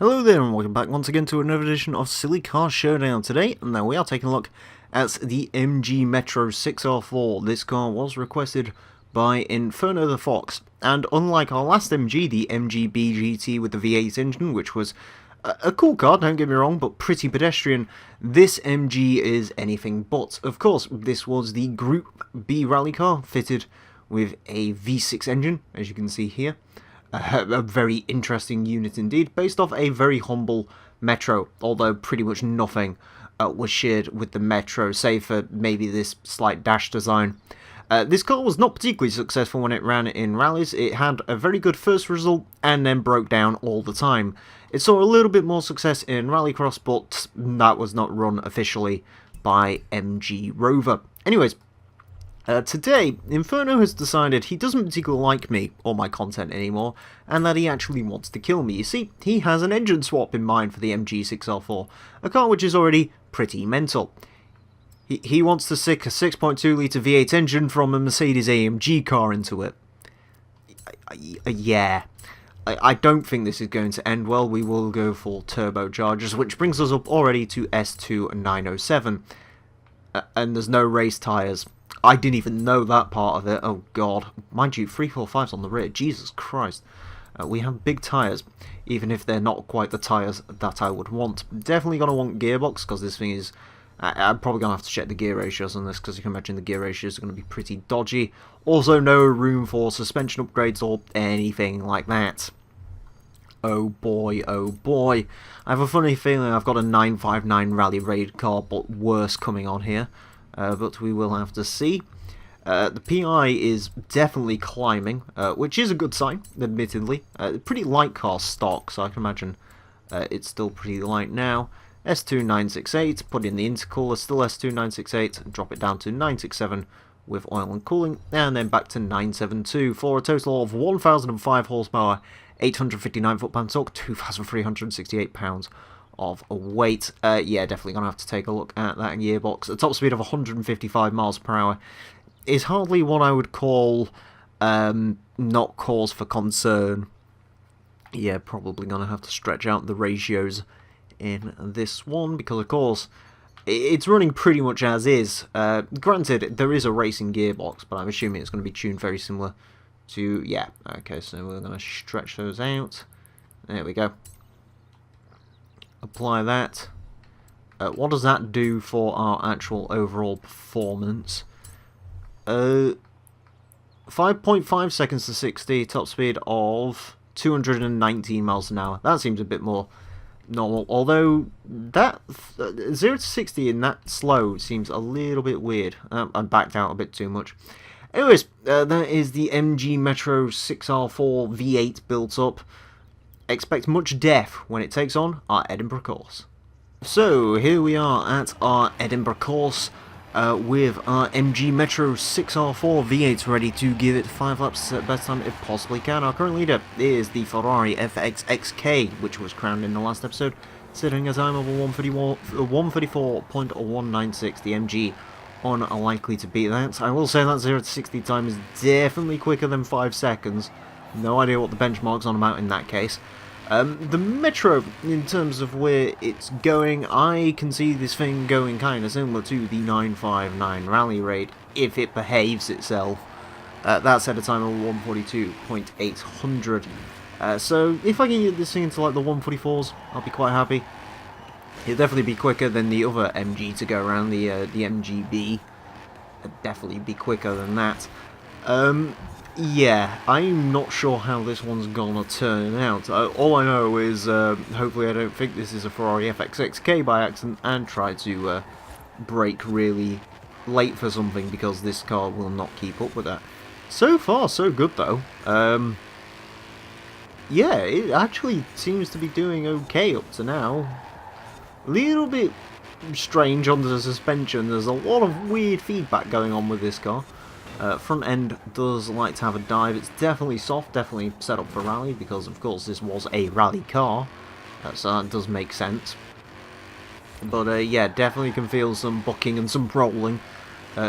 Hello there and welcome back once again to another edition of Silly Car Showdown today, and now we are taking a look at the MG Metro 6R4. This car was requested by Inferno the Fox, and unlike our last MG, the MG BGT with the V8 engine, which was a cool car, don't get me wrong, but pretty pedestrian, this MG is anything but. Of course, this was the Group B rally car, fitted with a V6 engine, as you can see here. A very interesting unit indeed, based off a very humble Metro, although pretty much nothing was shared with the Metro, save for maybe this slight dash design. This car was not particularly successful when it ran in rallies. It had a very good first result and then broke down all the time. It saw a little bit more success in Rallycross, but that was not run officially by MG Rover. Anyways, today, Inferno has decided he doesn't particularly like me or my content anymore, and that he actually wants to kill me. You see, he has an engine swap in mind for the MG6R4, a car which is already pretty mental. He wants to stick a 6.2 litre V8 engine from a Mercedes-AMG car into it. Yeah. I don't think this is going to end well. We will go for turbochargers, which brings us up already to S2907. And there's no race tyres. I didn't even know that part of it. Oh god. Mind you, 345's on the rear. Jesus Christ. We have big tyres, even if they're not quite the tyres that I would want. Definitely going to want gearbox, because this thing is... I'm probably going to have to check the gear ratios on this, because you can imagine the gear ratios are going to be pretty dodgy. Also, no room for suspension upgrades or anything like that. Oh boy, oh boy. I have a funny feeling I've got a 959 Rally Raid car, but worse coming on here. But we will have to see. The PI is definitely climbing, which is a good sign, admittedly. Pretty light car stock, so I can imagine it's still pretty light now. S2968, put in the intercooler, still S2968, drop it down to 967 with oil and cooling, and then back to 972 for a total of 1,005 horsepower, 859 foot-pound torque, 2,368 pounds of weight. Yeah, definitely gonna have to take a look at that gearbox. A top speed of 155 miles per hour is hardly what I would call not cause for concern. Yeah, probably gonna have to stretch out the ratios in this one, because of course it's running pretty much as is. Granted, there is a racing gearbox, but I'm assuming it's going to be tuned very similar to... yeah, okay, so we're going to stretch those out. There we go. Apply that. What does that do for our actual overall performance? 5.5 seconds to 60, top speed of 219 miles an hour. That seems a bit more normal, although that 0 to 60 in that slow seems a little bit weird. I backed out a bit too much. Anyways, that is the MG Metro 6R4 V8 built up. Expect much death when it takes on our Edinburgh course. So here we are at our Edinburgh course with our MG Metro 6R4 V8 ready to give it 5 laps at best time it possibly can. Our current leader is the Ferrari FXXK, which was crowned in the last episode, sitting a time of 134.196. The MG unlikely to beat that. I will say that 0 to 60 time is definitely quicker than 5 seconds. No idea what the benchmark's on about in that case. The Metro, in terms of where it's going, I can see this thing going kind of similar to the 959 Rally Raid, if it behaves itself. That's at a time of 142.800. So if I can get this thing into like the 144s, I'll be quite happy. It'll definitely be quicker than the other MG to go around, the MGB. It'll definitely be quicker than that. Yeah, I'm not sure how this one's gonna turn out. All I know is, hopefully I don't think this is a Ferrari FXXK by accident and try to brake really late for something, because this car will not keep up with that. So far, so good though. Yeah, it actually seems to be doing okay up to now. A little bit strange on the suspension. There's a lot of weird feedback going on with this car. Front end does like to have a dive. It's definitely soft, definitely set up for rally, because of course this was a rally car, so that does make sense. But yeah, definitely can feel some bucking and some rolling,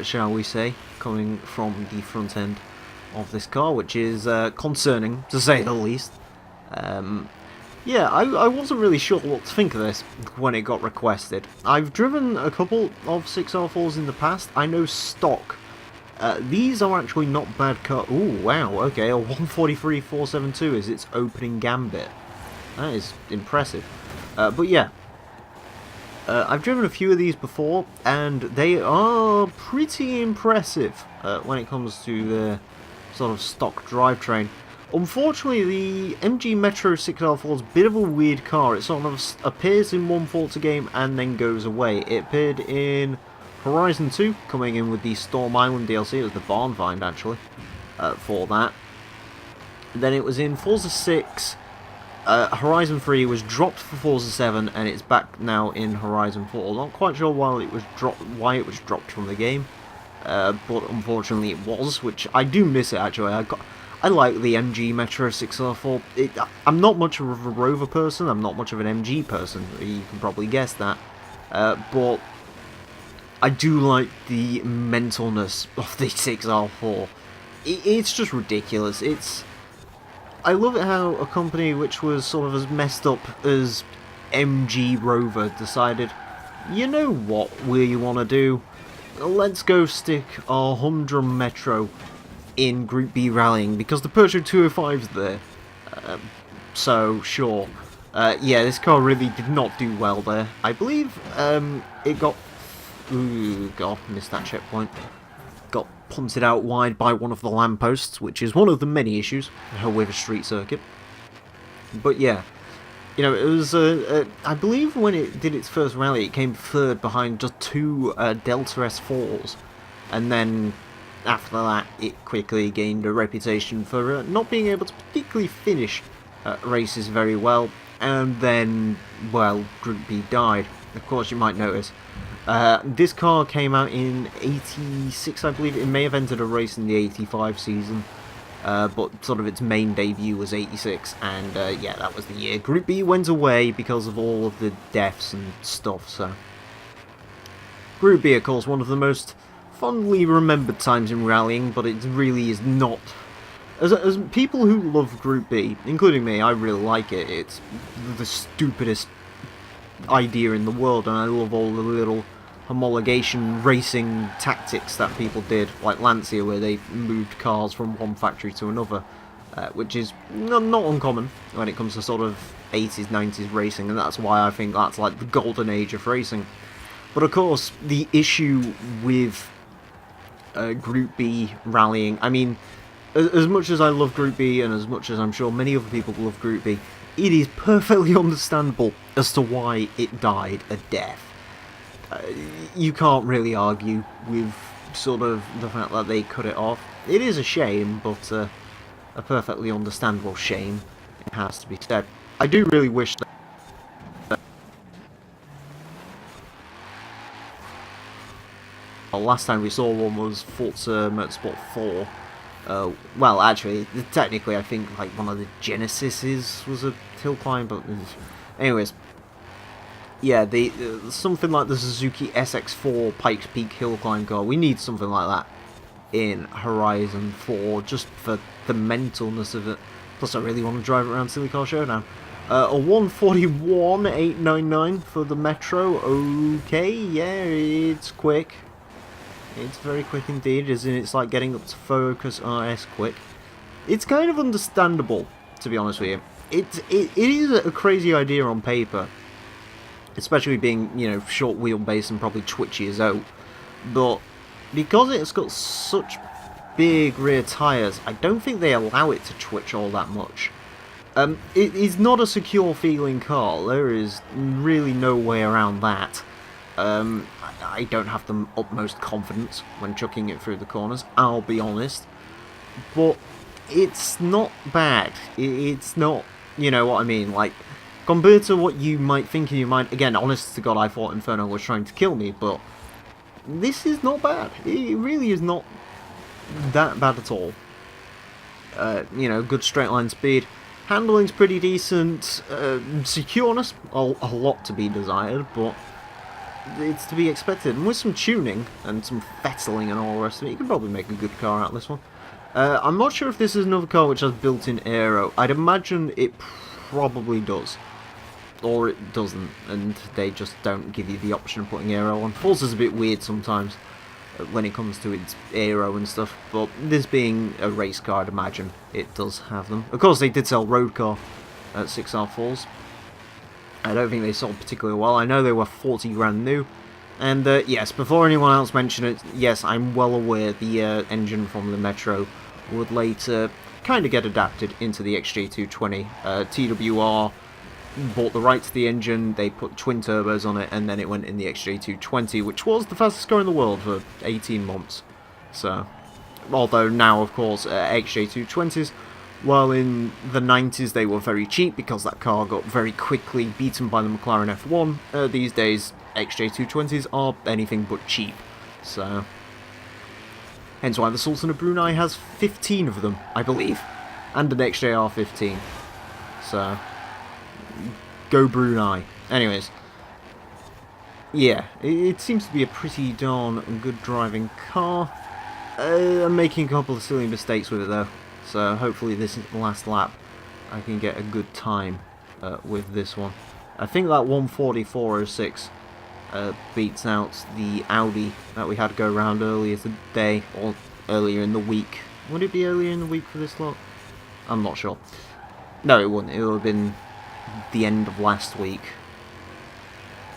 shall we say, coming from the front end of this car, which is concerning, to say the least. Yeah, I wasn't really sure what to think of this when it got requested. I've driven a couple of 6R4s in the past. I know stock. These are actually not bad car. Ooh, wow, okay, a 143.472 is its opening gambit. That is impressive. But yeah, I've driven a few of these before, and they are pretty impressive when it comes to the sort of stock drivetrain. Unfortunately, the MG Metro 6R4 is a bit of a weird car. It sort of appears in one Forza game and then goes away. It appeared in Horizon 2, coming in with the Storm Island DLC. It was the barn find, actually, for that. Then it was in Forza 6. Horizon 3 was dropped for Forza 7, and it's back now in Horizon 4. Not quite sure why it was dropped from the game, but unfortunately it was, which I do miss it actually. I like the MG Metro 6R4. I'm not much of a Rover person, I'm not much of an MG person, you can probably guess that, but I do like the mentalness of the 6R4. It's just ridiculous. I love it how a company which was sort of as messed up as MG Rover decided, you know what we want to do? Let's go stick our humdrum Metro in Group B rallying, because the Peugeot 205's there. So, sure. Yeah, this car really did not do well there. I believe it got... Ooh, God, missed that checkpoint. Got punted out wide by one of the lampposts, which is one of the many issues with a street circuit. But yeah, you know, it was, I believe when it did its first rally, it came third behind just two Delta S4s, and then after that, it quickly gained a reputation for not being able to particularly finish races very well, and then, well, Group B died. Of course, you might notice. This car came out in 86, I believe. It may have entered a race in the 85 season, but sort of its main debut was 86, and yeah, that was the year. Group B went away because of all of the deaths and stuff, so... Group B, of course, one of the most fondly remembered times in rallying, but it really is not. As people who love Group B, including me, I really like it. It's the stupidest idea in the world, and I love all the little homologation racing tactics that people did, like Lancia, where they moved cars from one factory to another, which is not uncommon when it comes to sort of 80s, 90s racing, and that's why I think that's like the golden age of racing. But of course, the issue with Group B rallying, I mean, as much as I love Group B, and as much as I'm sure many other people love Group B, it is perfectly understandable as to why it died a death. You can't really argue with sort of the fact that they cut it off. It is a shame, but a perfectly understandable shame, it has to be said. I do really wish that last time we saw one was Forza Motorsport 4. Well, actually, technically, I think like one of the Genesises was a hill climb, but anyways, yeah, something like the Suzuki SX4 Pikes Peak hill climb car. We need something like that in Horizon 4, just for the mentalness of it. Plus, I really want to drive it around Silly Car Showdown. A 141.899 for the Metro. Okay, yeah, it's quick. It's very quick indeed, as in it's like getting up to Focus RS quick. It's kind of understandable, to be honest with you. It is a crazy idea on paper, especially being, you know, short wheelbase and probably twitchy as out. But because it's got such big rear tyres, I don't think they allow it to twitch all that much. It is not a secure feeling car. There is really no way around that. I don't have the utmost confidence when chucking it through the corners, I'll be honest. But it's not bad. It's not, you know what I mean, like, compared to what you might think in your mind. Again, honest to God, I thought Inferno was trying to kill me, but this is not bad. It really is not that bad at all. You know, good straight line speed. Handling's pretty decent. Secureness, a lot to be desired, but it's to be expected. And with some tuning and some fettling and all the rest of it, you can probably make a good car out of this one. I'm not sure if this is another car which has built-in aero. I'd imagine it probably does. Or it doesn't, and they just don't give you the option of putting aero on. Forza's a bit weird sometimes when it comes to its aero and stuff, but this being a race car, I'd imagine it does have them. Of course, they did sell road car at 6R Falls. I don't think they sold particularly well. I know they were 40 grand new. And yes, before anyone else mentioned it, yes, I'm well aware the engine from the Metro would later kind of get adapted into the XJ220. TWR bought the rights to the engine, they put twin turbos on it, and then it went in the XJ220, which was the fastest car in the world for 18 months. So, although now, of course, XJ220s, while in the 90s they were very cheap because that car got very quickly beaten by the McLaren F1, these days XJ220s are anything but cheap. So, hence why the Sultan of Brunei has 15 of them, I believe, and an XJR15. So, go Brunei. Anyways, yeah, it seems to be a pretty darn good driving car. I'm making a couple of silly mistakes with it though, so hopefully this last lap I can get a good time with this one. I think that 144.06 beats out the Audi that we had go around earlier today, or earlier in the week. Would it be earlier in the week for this lot? I'm not sure. No, it wouldn't. It would have been the end of last week.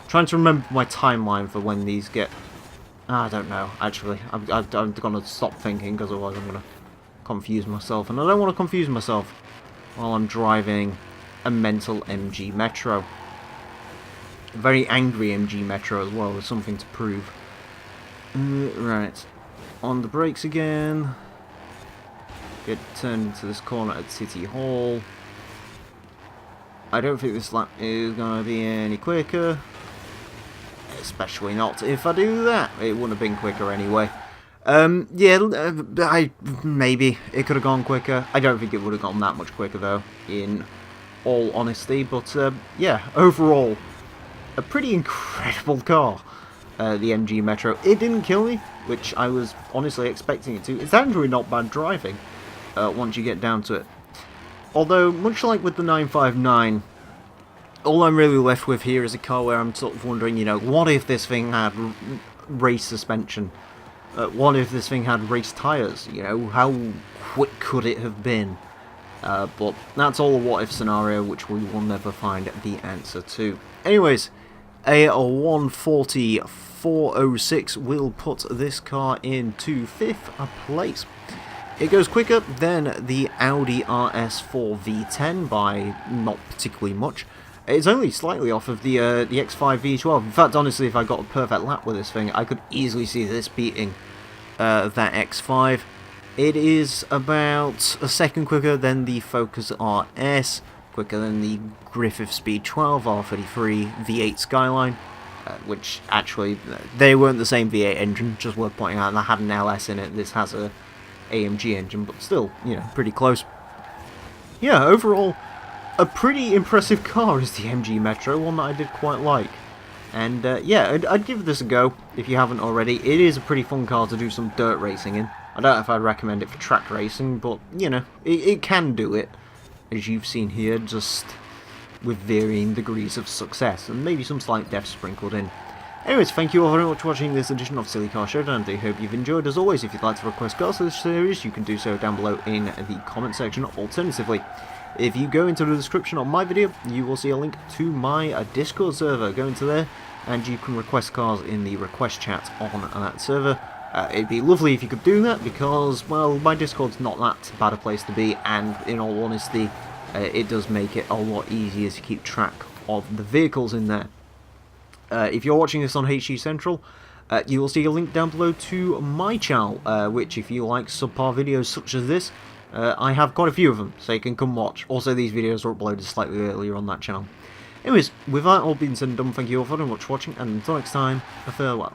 I'm trying to remember my timeline for when these get... I don't know, actually. I'm going to stop thinking, because otherwise I'm going to confuse myself. And I don't want to confuse myself while I'm driving a mental MG Metro. A very angry MG Metro as well, with something to prove. Right. On the brakes again. Get turned into this corner at City Hall. I don't think this lap is going to be any quicker. Especially not if I do that. It wouldn't have been quicker anyway. Yeah, maybe it could have gone quicker. I don't think it would have gone that much quicker though, in all honesty. But yeah, overall, a pretty incredible car, the MG Metro. It didn't kill me, which I was honestly expecting it to. It's actually not bad driving once you get down to it. Although, much like with the 959, all I'm really left with here is a car where I'm sort of wondering, you know, what if this thing had race suspension? What if this thing had race tyres? You know, how quick could it have been? But that's all a what-if scenario, which we will never find the answer to. Anyways, a 144.06 will put this car into 5th place. It goes quicker than the Audi RS4 V10 by not particularly much. It's only slightly off of the X5 V12. In fact, honestly, if I got a perfect lap with this thing, I could easily see this beating that X5. It is about a second quicker than the Focus RS, quicker than the Griffith Speed 12 R33 V8 Skyline, which actually, they weren't the same V8 engine, just worth pointing out. That had an LS in it, this has a AMG engine, but still, you know, pretty close. Yeah, overall, a pretty impressive car is the MG Metro, one that I did quite like. And yeah, I'd give this a go if you haven't already. It is a pretty fun car to do some dirt racing in. I don't know if I'd recommend it for track racing, but, you know, it can do it, as you've seen here, just with varying degrees of success, and maybe some slight deaths sprinkled in. Anyways, thank you all very much for watching this edition of Silly Car Showdown. I hope you've enjoyed. As always, if you'd like to request cars for this series, you can do so down below in the comment section. Alternatively, if you go into the description of my video, you will see a link to my Discord server. Go into there, and you can request cars in the request chat on that server. It'd be lovely if you could do that, because, well, my Discord's not that bad a place to be, and in all honesty, it does make it a lot easier to keep track of the vehicles in there. If you're watching this on HG Central, you will see a link down below to my channel, which, if you like subpar videos such as this, I have quite a few of them, so you can come watch. Also, these videos are uploaded slightly earlier on that channel. Anyways, with that all being said and done, thank you all very much for watching, and until next time, a farewell.